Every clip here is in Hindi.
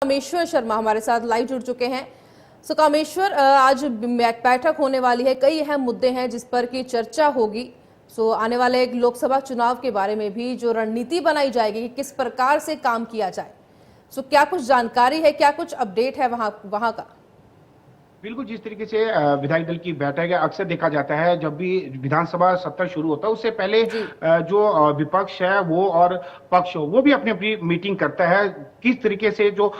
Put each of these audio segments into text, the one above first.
कामेश्वर शर्मा हमारे साथ लाइव जुड़ चुके हैं। कामेश्वर, आज बैठक होने वाली है, कई अहम मुद्दे हैं जिस पर की चर्चा होगी। आने वाले एक लोकसभा चुनाव के बारे में भी जो रणनीति बनाई जाएगी कि किस प्रकार से काम किया जाए। क्या कुछ जानकारी है, क्या कुछ अपडेट है वहां का? बिल्कुल, जिस तरीके से विधायक दल की बैठक है, अक्सर देखा जाता है जब भी विधानसभा सत्र शुरू होता है उससे पहले जो विपक्ष है वो और पक्ष हो वो भी अपनी अपनी मीटिंग करता है। किस तरीके से जो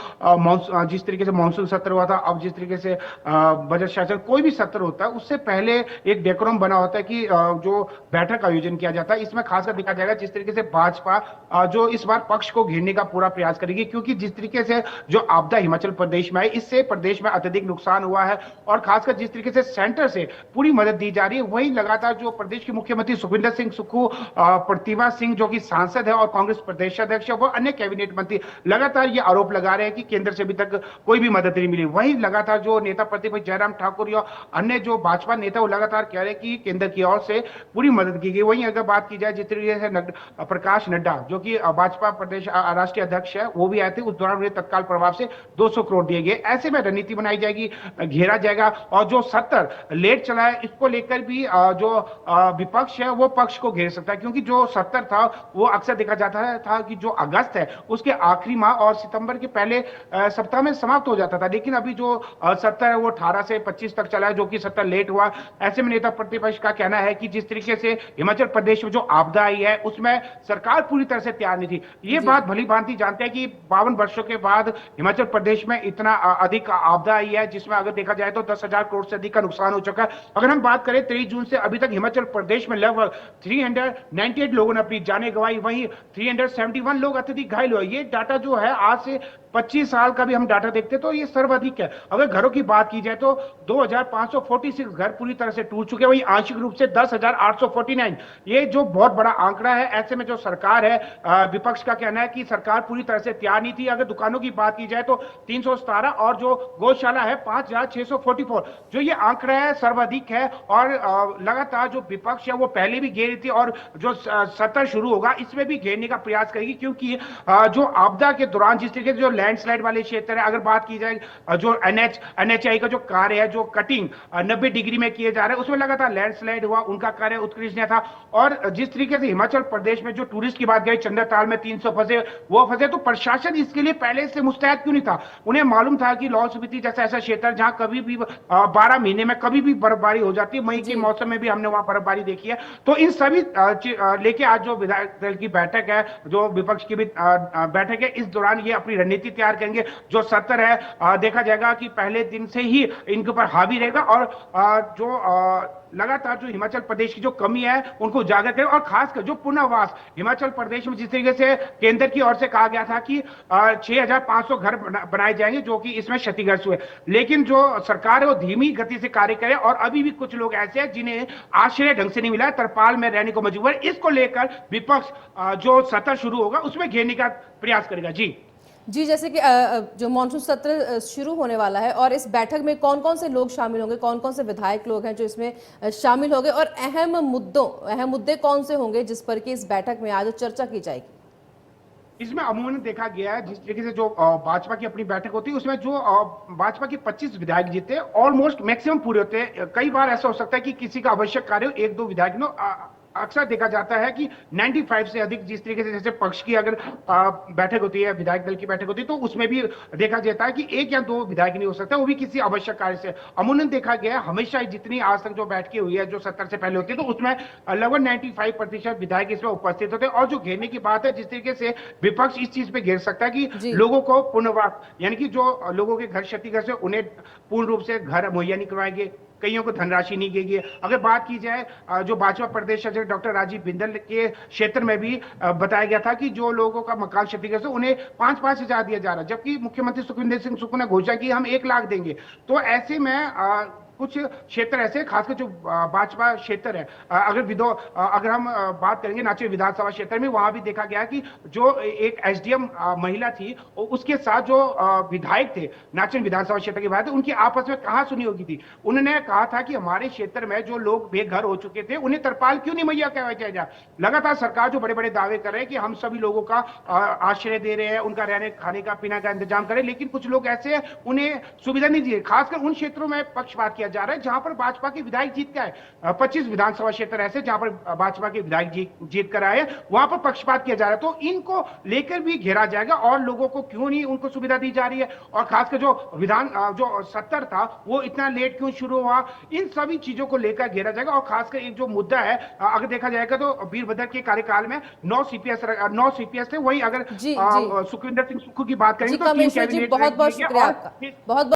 जिस तरीके से मानसून सत्र हुआ था, अब जिस तरीके से बजट सेशन कोई भी सत्र होता है उससे पहले एक डेकोरम बना होता है कि जो बैठक का आयोजन किया जाता है। इसमें खासकर देखा जाएगा जिस तरीके से भाजपा जो इस बार पक्ष को घेरने का पूरा प्रयास करेगी, क्योंकि जिस तरीके से जो आपदा हिमाचल प्रदेश में आई इससे प्रदेश में अत्यधिक नुकसान हुआ है और खासकर जिस तरीके से सेंटर से पूरी मदद दी जा रही है, वही लगातार जो प्रदेश के मुख्यमंत्री सुखविंदर सिंह सुक्खू, प्रतिभा सिंह जो कि सांसद है और कांग्रेस प्रदेश अध्यक्ष है, वो अन्य कैबिनेट मंत्री लगातार ये आरोप लगा रहे हैं कि केंद्र से अभी तक कोई भी मदद नहीं मिली। वही लगातार जो नेता प्रतिपक्ष जयराम ठाकुर या अन्य जो भाजपा नेता वो लगातार कह रहे हैं कि केंद्र की ओर से पूरी मदद की गई। वहीं अगर बात की जाए जिस तरीके से प्रकाश नड्डा जो कि भाजपा प्रदेश राष्ट्रीय अध्यक्ष है वो भी आए थे, उस दौरान उन्हें तत्काल प्रभाव से 200 करोड़ दिए गए। ऐसे में रणनीति बनाई जाएगी, घेरा जाएगा और जो सत्र लेट चला है इसको लेकर भी जो विपक्ष है वो पक्ष को घेर सकता है, क्योंकि जो सत्र था वो अक्सर देखा जाता था कि जो अगस्त है उसके आखिरी माह और सितंबर के पहले सप्ताह में समाप्त हो जाता था। लेकिन अभी जो सत्र है वो 18 से 25 तक चला है, जो कि सत्र लेट हुआ। ऐसे में नेता प्रतिपक्ष का कहना है कि जिस तरीके से हिमाचल प्रदेश में जो आपदा आई है उसमें सरकार पूरी तरह से तैयार नहीं थी। ये बात भली भांति जानते हैं कि 52 वर्षों के बाद हिमाचल प्रदेश में इतना अधिक आपदा आई है, जिसमें अगर देखा जाए तो 10,000 करोड़ से अधिक का नुकसान हो चुका है। अगर हम बात करें 23 जून से अभी तक हिमाचल प्रदेश में लगभग 398 लोगों ने अपनी जानें गंवाई, वहीं 371 लोग अत्यधिक घायल हुए। ये डाटा जो है आज से 25 साल का भी हम डाटा देखते तो ये सर्वाधिक है। अगर घरों की बात की जाए तो 2546 घर पूरी तरह से टूट चुके हैं, वहीं आंशिक रूप से 10,849, ये जो बहुत बड़ा आंकड़ा है। ऐसे में जो सरकार है, विपक्ष का कहना है कि सरकार पूरी तरह से तैयार नहीं थी। अगर दुकानों की बात की जाए तो 317 और जो गौशाला है 5,644, जो ये आंकड़ा है सर्वाधिक है। और लगातार जो विपक्ष है वो पहले भी घेरी थी और जो सत्र शुरू होगा इसमें भी घेरने का प्रयास करेगी, क्योंकि जो आपदा के दौरान जिस तरीके से जो लैंडस्लाइड वाले क्षेत्र है, अगर बात की जाए जो एनएचआई का जो कार्य है, जो कटिंग 90 डिग्री में किए जा रहे हैं उसमें लगातार लैंडस्लाइड हुआ, उनका कार्य उत्कृष्ट था। और जिस तरीके से हिमाचल प्रदेश में जो टूरिस्ट की बात गई, चंद्रताल में 300 फंसे वो फंसे, तो प्रशासन इसके लिए पहले से मुस्तैद क्यों नहीं था? उन्हें मालूम था कि लाहौल स्पीति जैसा ऐसा क्षेत्र जहां कभी भी 12 महीने में कभी भी बर्फबारी हो जाती है, मई के मौसम में भी हमने वहां बर्फबारी देखी है। तो इन सभी लेके आज जो विधायक दल की बैठक है, जो विपक्ष की भी बैठक है, इस दौरान ये अपनी रणनीति तैयार करेंगे। जो सत्र है देखा जाएगा कि पहले दिन से ही इनके ऊपर हावी रहेगा और जो लगातार जो हिमाचल प्रदेश की जो कमी है उनको उजागर करें। और खासकर जो पुनर्वास हिमाचल प्रदेश में जिस तरीके से केंद्र की ओर से कहा गया था कि 6,500 घर बनाए जाएंगे जो कि इसमें क्षतिग्रस्त हुए, लेकिन जो सरकार है वो धीमी गति से कार्य करे और अभी भी कुछ लोग ऐसे हैं जिन्हें आश्रय ढंग से नहीं मिला, तरपाल में रहने को मजबूर है। इसको लेकर विपक्ष जो सत्र शुरू होगा उसमें घेरने का प्रयास करेगा। जी, जैसे कि जो मानसून सत्र शुरू होने वाला है और इस बैठक में कौन कौन से लोग शामिल होंगे, कौन कौन से विधायक लोग हैं जो इसमें शामिल होंगे और अहम मुद्दे कौन से होंगे जिस पर कि इस बैठक में आज चर्चा की जाएगी? इसमें अमूमन देखा गया है जिस तरीके से जो भाजपा की अपनी बैठक होती है उसमें जो भाजपा के 25 विधायक जीते ऑलमोस्ट मैक्सिमम पूरे होते हैं। कई बार ऐसा हो सकता है कि किसी का आवश्यक कार्य हो, एक दो विधायक नो अक्सर देखा जाता है कि 95 से अधिक, जिस तरीके से जैसे पक्ष की अगर बैठक होती है, विधायक दल की बैठक होती है, तो उसमें भी देखा जाता है कि एक या दो विधायक नहीं हो सकता, वो भी किसी आवश्यक कार्य से। अमूमन देखा गया हमेशा जितनी आज तक जो बैठकें हुई है जो सत्र से पहले होती है, तो उसमें लगभग 95% विधायक इसमें उपस्थित होते हैं। और जो घेरने की बात है, जिस तरीके से विपक्ष इस चीज पे घेर सकता है कि लोगों को पुनर्वास, यानी कि जो लोगों के घर क्षतिग्रस्त है उन्हें पूर्ण रूप से घर मुहैया नहीं करवाएंगे, कईयों को धनराशि नहीं देगी। अगर बात की जाए जो भाजपा प्रदेश अध्यक्ष डॉक्टर राजीव बिंदल के क्षेत्र में भी बताया गया था कि जो लोगों का मकान क्षतिग्रस्त है उन्हें 5-5 हजार दिया जा रहा है, जबकि मुख्यमंत्री सुखविंदर सिंह सुक्खू ने घोषणा की हम 1 लाख देंगे। तो ऐसे में कुछ क्षेत्र ऐसे, खासकर जो भाजपा क्षेत्र है, अगर हम बात करेंगे नाचन विधानसभा क्षेत्र में, वहां भी देखा गया कि जो एक एसडीएम महिला थी, उसके साथ जो विधायक थे नाचन विधानसभा क्षेत्र के विधायक, उनकी आपस में कहां सुनी होगी थी। उन्होंने कहा था कि हमारे क्षेत्र में जो लोग बेघर हो चुके थे उन्हें तरपाल क्यों नहीं मुहैया करवाया जाए। लगातार सरकार जो बड़े बड़े दावे कर रहे हैं कि हम सभी लोगों का आश्रय दे रहे हैं, उनका रहने खाने का पीने का इंतजाम करें, लेकिन कुछ लोग ऐसे हैं उन्हें सुविधा नहीं दी। खासकर उन क्षेत्रों में पक्षपात किया जा रहा है जहां पर भाजपा के विधायक जीत के आए। 25 विधानसभा क्षेत्र ऐसे जहां पर भाजपा के विधायक जीत कर आए, वहां पर पक्षपात किया जा रहा है। तो इनको लेकर भी घेरा जाएगा और लोगों को क्यों नहीं उनको सुविधा दी जा रही है, और खासकर जो सत्र था वो इतना लेट क्यों शुरू हुआ, इन सभी चीजों को लेकर घेरा जाएगा। और खासकर एक जो मुद्दा है, अगर देखा जाएगा तो वीरभद्र के कार्यकाल में 9 सीपीएस थे, वही अगर जी जी सुखविंदर सिंह सुक्खू की बात जी करेंगे तो 3 कामेश्वर जी, कैबिनेट बहुत बहुत रैंक शुक्रिया और आपका, बहुत